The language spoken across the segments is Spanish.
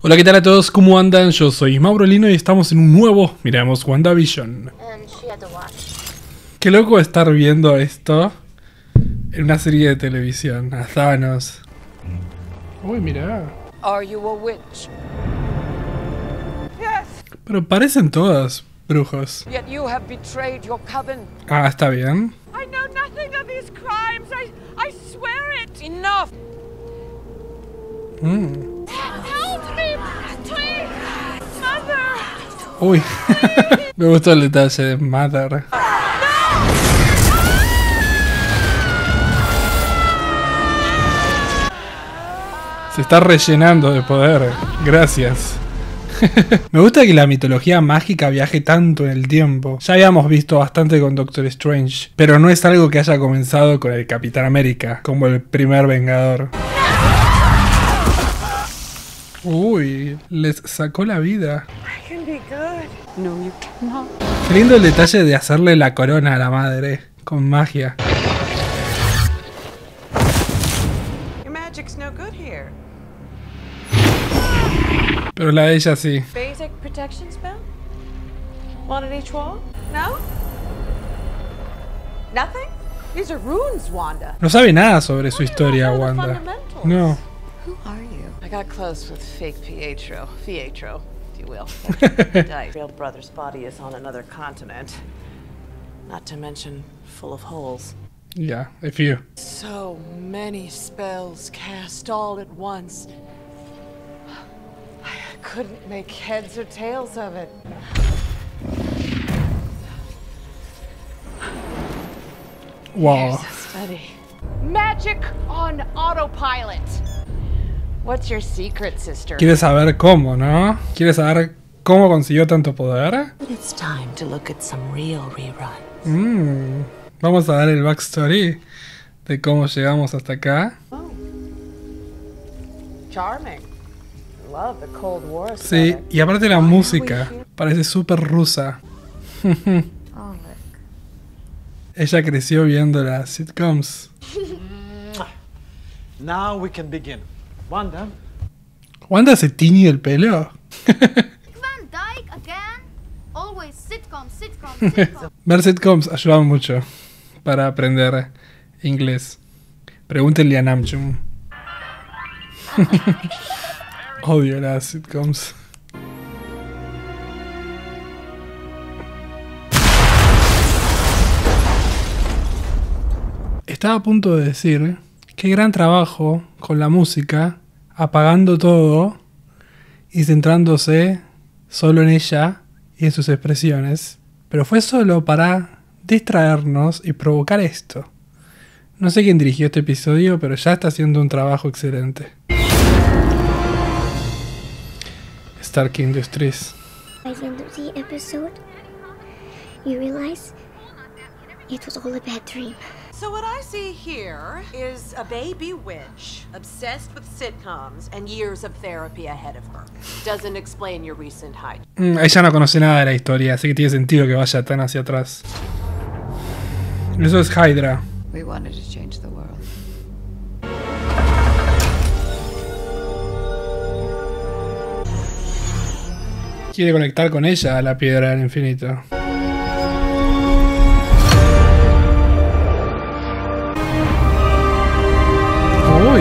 Hola, ¿qué tal a todos? ¿Cómo andan? Yo soy Mauro Lino y estamos en un nuevo Miramos WandaVision. Qué loco estar viendo esto en una serie de televisión, a Thanos. Uy, mirá. Are you a witch? Yes. Pero parecen todas brujos. Yet you have betrayed your coven. Ah, está bien. I know nothing of these crimes. I swear it. Enough. Help me, please, Mother. Uy, me gustó el detalle de Mother. Se está rellenando de poder. Gracias. Me gusta que la mitología mágica viaje tanto en el tiempo. Ya habíamos visto bastante con Doctor Strange, pero no es algo que haya comenzado con el Capitán América, como el primer Vengador. Uy, les sacó la vida. No, you cannot. Qué lindo el detalle de hacerle la corona a la madre, con magia. Your magic's no good here. Pero la de ella sí. Basic protection spell? One at each wall? No? Nothing? These are runes, Wanda. No sabe nada sobre su historia, Wanda. No. Who are you? I got close with fake Pietro, if you will. Died. Real brother's body is on another continent. Not to mention full of holes. Yeah, a few. So many spells cast all at once. I couldn't make heads or tails of it. Wow. Study. Magic on autopilot. What's your secret, sister? Quiere saber cómo, ¿no? Quiere saber cómo consiguió tanto poder. But it's time to look at some real reruns. Vamos a dar el backstory de cómo llegamos hasta acá. Oh. Charming. Love the Cold War. Sí, y aparte la música parece súper rusa. Oh, look. Ella creció viendo las sitcoms. Now we can begin. Wanda, ¿Wanda se tiñe el pelo? Van Dyke again? Always sitcom. Ver sitcoms ayuda mucho para aprender inglés. Pregúntenle a Namjoon. Odio las sitcoms. Estaba a punto de decir qué gran trabajo con la música, apagando todo y centrándose solo en ella y en sus expresiones, pero fue solo para distraernos y provocar esto. No sé quién dirigió este episodio, pero ya está haciendo un trabajo excelente. Stark Industries. By the end of the episode, you realize it was all a bad dream. So what I see here is a baby witch obsessed with sitcoms and years of therapy ahead of her. Doesn't explain your recent height. Ella no conoce nada de la historia, así que tiene sentido que vaya tan hacia atrás. Eso es Hydra. We wanted to change the world. Quiere conectar con ella a la piedra del infinito. Uy.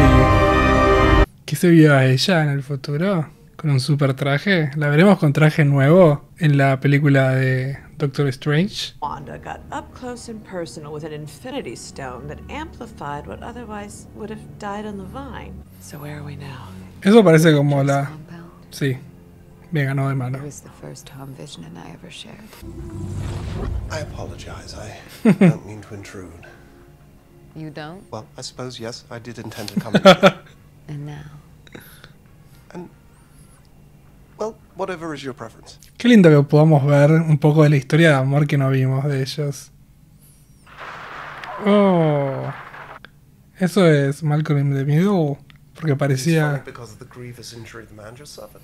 ¿Qué se vio a ella en el futuro? Con un super traje. ¿La veremos con traje nuevo en la película de Doctor Strange? Wanda got up close and personal with an Infinity Stone that amplified what otherwise would have died on the vine. So where are we now? Eso parece como la... Sí. Me ganó de mano. It was the first Tom Vision and I ever shared. I apologize. I don't mean to intrude. You don't? Well, I suppose, yes, I did intend to come in here. And now? And, well, whatever is your preference. Qué lindo que podamos ver un poco de la historia de amor que no vimos de ellos. Oh. Eso es Malcolm in the Middle. Porque It's parecía... funny because of the grievous injury the man just suffered.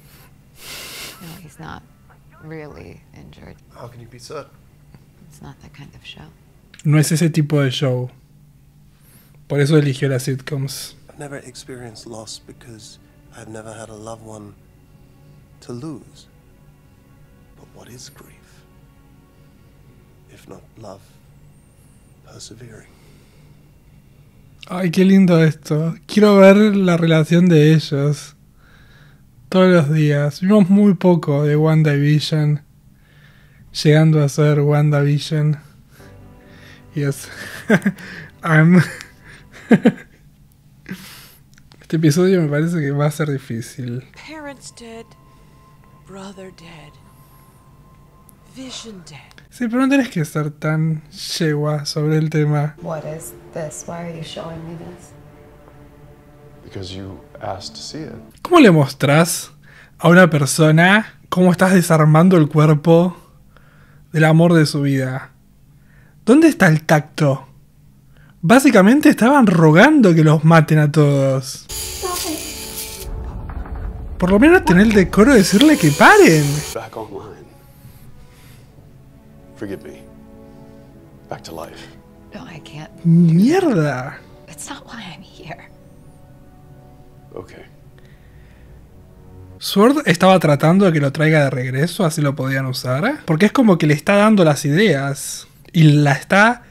No, he's not really injured. How can you be certain? It's not that kind of show. No es ese tipo de show. Por eso eligió las sitcoms. I've never experienced loss because I've never had a loved one to lose. But what is grief, if not love persevering? Ay, qué lindo esto. Quiero ver la relación de ellos. Todos los días. Vimos muy poco de WandaVision. Llegando a ser WandaVision. Yes. Este episodio me parece que va a ser difícil. Parents dead, brother dead, Vision dead. Sí, pero no tenés que ser tan yegua sobre el tema. What is this? Why are you showing me this? Because you asked to see it. ¿Cómo le mostrás a una persona cómo estás desarmando el cuerpo del amor de su vida? ¿Dónde está el tacto? Básicamente estaban rogando que los maten a todos. Por lo menos tener el decoro de decirle que paren. Back online. Forgive me. Back to life. No, I can't. Mierda. That's not why I'm here. Okay. Sword estaba tratando de que lo traiga de regreso, así lo podían usar. Porque es como que le está dando las ideas. Y la está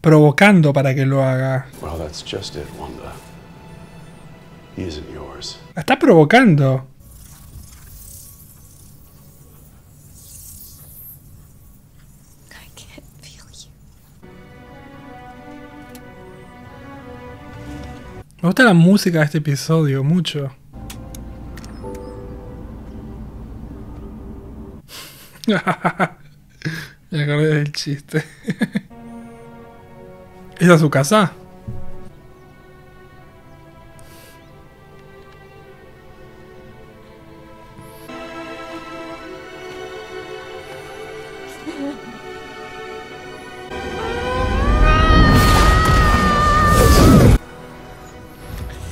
provocando para que lo haga. Well, that's just it, Wanda. He isn't yours. La está provocando. I can't feel you. Me gusta la música de este episodio, mucho. Me acordé del chiste. ¿Esa es su casa?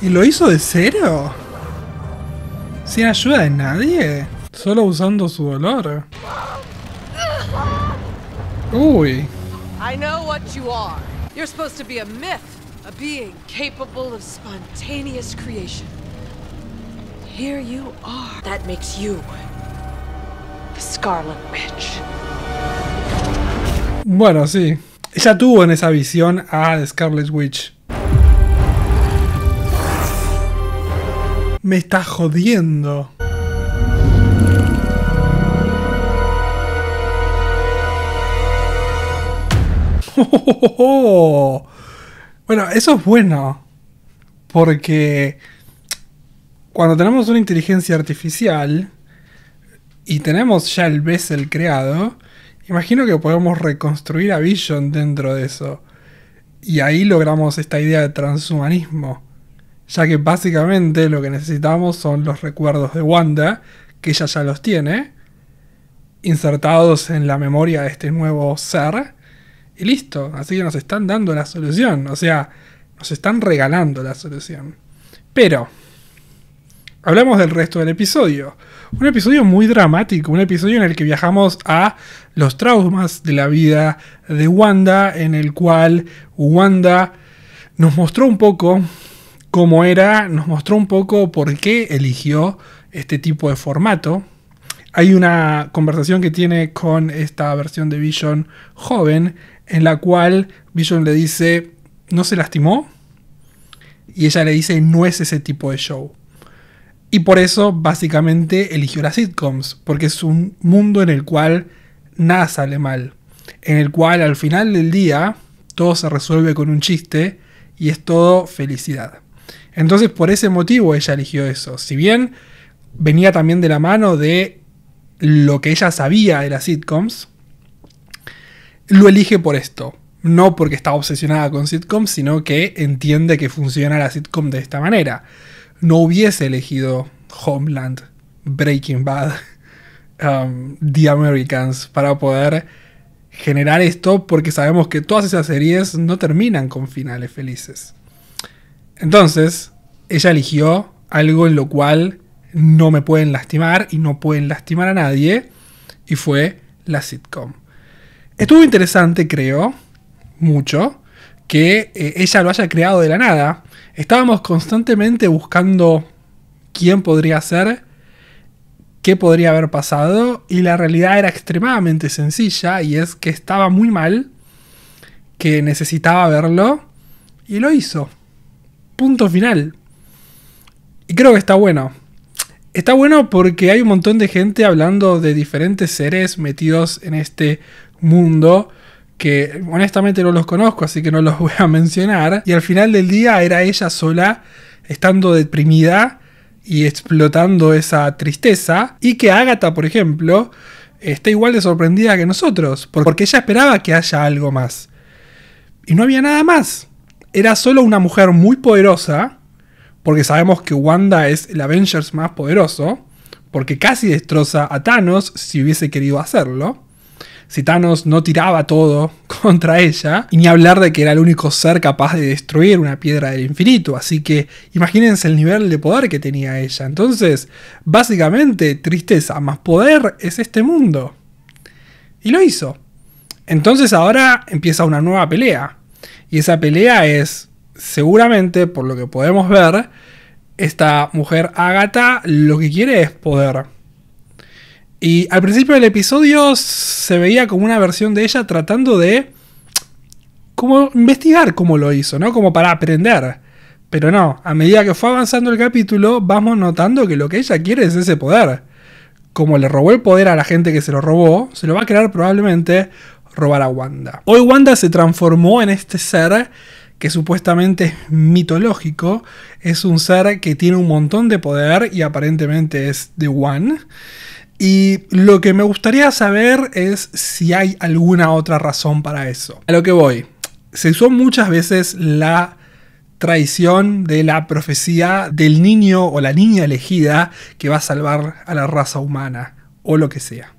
¿Y lo hizo de cero? ¿Sin ayuda de nadie? Solo usando su dolor. Uy. I know what you are. You're supposed to be a myth, a being capable of spontaneous creation. Here you are. That makes you the Scarlet Witch. Bueno, sí. Ella tuvo en esa visión a The Scarlet Witch. Me está jodiendo. Bueno, eso es bueno. Porque cuando tenemos una inteligencia artificial y tenemos ya el Bessel creado, imagino que podemos reconstruir a Vision dentro de eso. Y ahí logramos esta idea de transhumanismo. Ya que básicamente lo que necesitamos son los recuerdos de Wanda, que ella ya los tiene, insertados en la memoria de este nuevo ser, y listo. Así que nos están dando la solución, o sea, nos están regalando la solución. Pero, hablemos del resto del episodio. Un episodio muy dramático, un episodio en el que viajamos a los traumas de la vida de Wanda, en el cual Wanda nos mostró un poco cómo era, nos mostró un poco por qué eligió este tipo de formato. Hay una conversación que tiene con esta versión de Vision joven, en la cual Vision le dice, ¿no se lastimó? Y ella le dice, no es ese tipo de show. Y por eso básicamente eligió las sitcoms, porque es un mundo en el cual nada sale mal, en el cual al final del día todo se resuelve con un chiste y es todo felicidad. Entonces por ese motivo ella eligió eso. Si bien venía también de la mano de lo que ella sabía de las sitcoms, lo elige por esto. No porque está obsesionada con sitcoms, sino que entiende que funciona la sitcom de esta manera. No hubiese elegido Homeland, Breaking Bad, The Americans para poder generar esto, porque sabemos que todas esas series no terminan con finales felices. Entonces, ella eligió algo en lo cual no me pueden lastimar y no pueden lastimar a nadie, y fue la sitcom. Estuvo interesante, creo, mucho, que ella lo haya creado de la nada. Estábamos constantemente buscando quién podría ser, qué podría haber pasado, y la realidad era extremadamente sencilla, y es que estaba muy mal, que necesitaba verlo, y lo hizo. Punto final. Y creo que está bueno. Está bueno porque hay un montón de gente hablando de diferentes seres metidos en este mundo que honestamente no los conozco, así que no los voy a mencionar. Y al final del día era ella sola, estando deprimida y explotando esa tristeza. Y que Agatha, por ejemplo, está igual de sorprendida que nosotros, porque ella esperaba que haya algo más. Y no había nada más. Era solo una mujer muy poderosa, porque sabemos que Wanda es el Avengers más poderoso, porque casi destroza a Thanos si hubiese querido hacerlo. Si Thanos no tiraba todo contra ella, y ni hablar de que era el único ser capaz de destruir una piedra del infinito, así que imagínense el nivel de poder que tenía ella. Entonces, básicamente, tristeza más poder es este mundo. Y lo hizo. Entonces ahora empieza una nueva pelea, y esa pelea es, seguramente, por lo que podemos ver, esta mujer Agatha lo que quiere es poder. Y al principio del episodio se veía como una versión de ella tratando de como investigar cómo lo hizo, ¿no? Como para aprender. Pero no, a medida que fue avanzando el capítulo, vamos notando que lo que ella quiere es ese poder. Como le robó el poder a la gente que se lo robó, se lo va a querer probablemente robar a Wanda. Hoy Wanda se transformó en este ser que supuestamente es mitológico. Es un ser que tiene un montón de poder y aparentemente es The One. Y lo que me gustaría saber es si hay alguna otra razón para eso. A lo que voy. Se usó muchas veces la traición de la profecía del niño o la niña elegida que va a salvar a la raza humana, o lo que sea.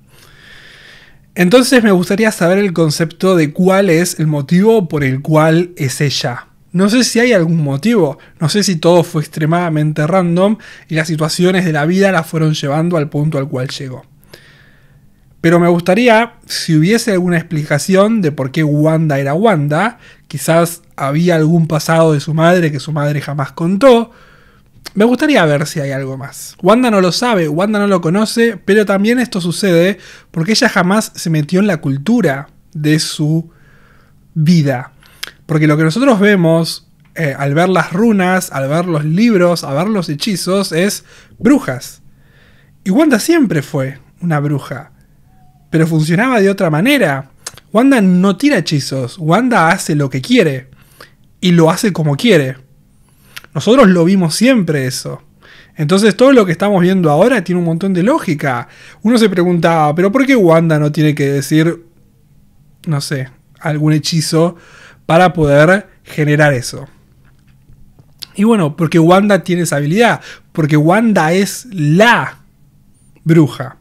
Entonces me gustaría saber el concepto de cuál es el motivo por el cual es ella. No sé si hay algún motivo, no sé si todo fue extremadamente random y las situaciones de la vida la fueron llevando al punto al cual llegó. Pero me gustaría, si hubiese alguna explicación de por qué Wanda era Wanda, quizás había algún pasado de su madre que su madre jamás contó, me gustaría ver si hay algo más. Wanda no lo sabe, Wanda no lo conoce, pero también esto sucede porque ella jamás se metió en la cultura de su vida. Porque lo que nosotros vemos al ver las runas, al ver los libros, a ver los hechizos, es brujas. Y Wanda siempre fue una bruja, pero funcionaba de otra manera. Wanda no tira hechizos, Wanda hace lo que quiere, y lo hace como quiere. Nosotros lo vimos siempre eso. Entonces todo lo que estamos viendo ahora tiene un montón de lógica. Uno se preguntaba, ¿pero por qué Wanda no tiene que decir, no sé, algún hechizo para poder generar eso? Y bueno, porque Wanda tiene esa habilidad, porque Wanda es la bruja.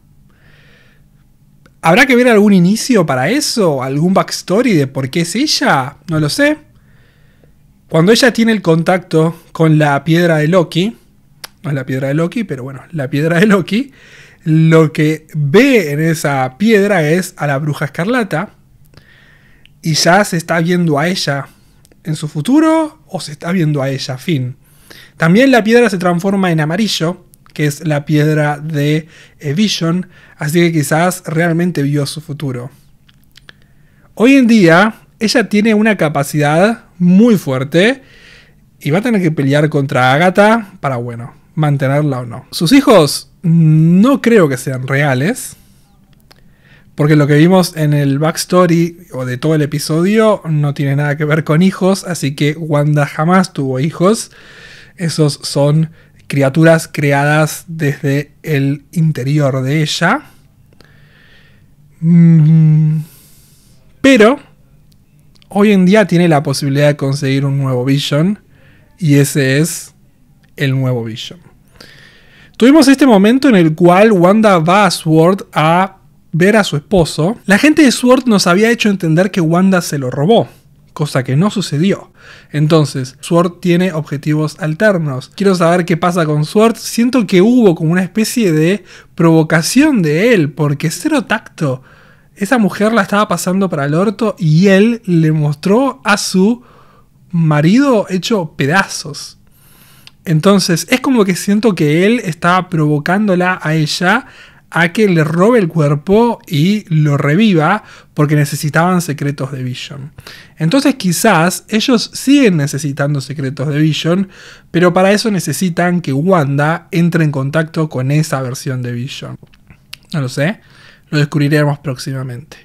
¿Habrá que ver algún inicio para eso? ¿Algún backstory de por qué es ella? No lo sé. Cuando ella tiene el contacto con la piedra de Loki, no es la piedra de Loki, pero bueno, la piedra de Loki, lo que ve en esa piedra es a la bruja escarlata, y ya se está viendo a ella en su futuro o se está viendo a ella, fin. También la piedra se transforma en amarillo, que es la piedra de Vision, así que quizás realmente vio su futuro. Hoy en día, ella tiene una capacidad muy fuerte y va a tener que pelear contra Agatha para, bueno, mantenerla o no. Sus hijos no creo que sean reales, porque lo que vimos en el backstory o de todo el episodio no tiene nada que ver con hijos, así que Wanda jamás tuvo hijos. Esos son criaturas creadas desde el interior de ella. Pero hoy en día tiene la posibilidad de conseguir un nuevo Vision, y ese es el nuevo Vision. Tuvimos este momento en el cual Wanda va a SWORD a ver a su esposo. La gente de SWORD nos había hecho entender que Wanda se lo robó, cosa que no sucedió. Entonces, SWORD tiene objetivos alternos. Quiero saber qué pasa con SWORD. Siento que hubo como una especie de provocación de él, porque cero tacto. Esa mujer la estaba pasando para el orto y él le mostró a su marido hecho pedazos. Entonces, es como que siento que él estaba provocándola a ella a que le robe el cuerpo y lo reviva porque necesitaban secretos de Vision. Entonces quizás ellos siguen necesitando secretos de Vision, pero para eso necesitan que Wanda entre en contacto con esa versión de Vision. No lo sé, lo descubriremos próximamente.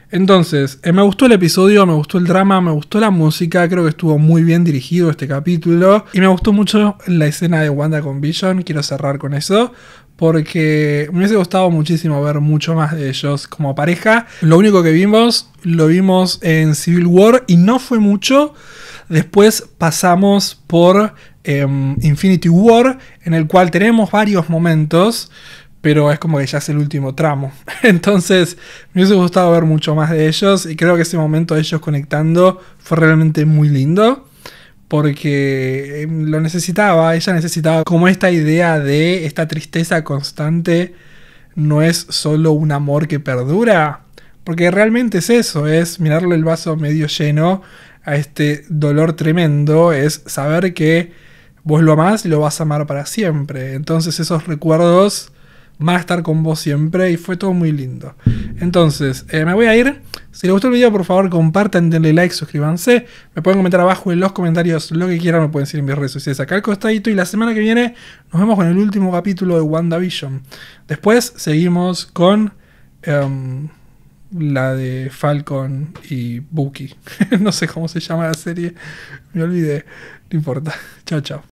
Entonces, me gustó el episodio, me gustó el drama, me gustó la música, creo que estuvo muy bien dirigido este capítulo y me gustó mucho la escena de Wanda con Vision, quiero cerrar con eso, porque me hubiese gustado muchísimo ver mucho más de ellos como pareja. Lo único que vimos, lo vimos en Civil War y no fue mucho. Después pasamos por Infinity War, en el cual tenemos varios momentos, pero es como que ya es el último tramo. Entonces me hubiese gustado ver mucho más de ellos y creo que ese momento de ellos conectando fue realmente muy lindo. Porque lo necesitaba, ella necesitaba como esta idea de esta tristeza constante no es solo un amor que perdura, porque realmente es eso, es mirarle el vaso medio lleno a este dolor tremendo, es saber que vos lo amás y lo vas a amar para siempre, entonces esos recuerdos van a estar con vos siempre y fue todo muy lindo. Entonces, me voy a ir. Si les gustó el video, por favor, compartan, denle like, suscríbanse. Me pueden comentar abajo en los comentarios lo que quieran, me pueden decir en mis redes sociales acá al costadito. Y la semana que viene nos vemos con el último capítulo de WandaVision. Después seguimos con la de Falcon y Bucky. No sé cómo se llama la serie, me olvidé, no importa. Chao, chao.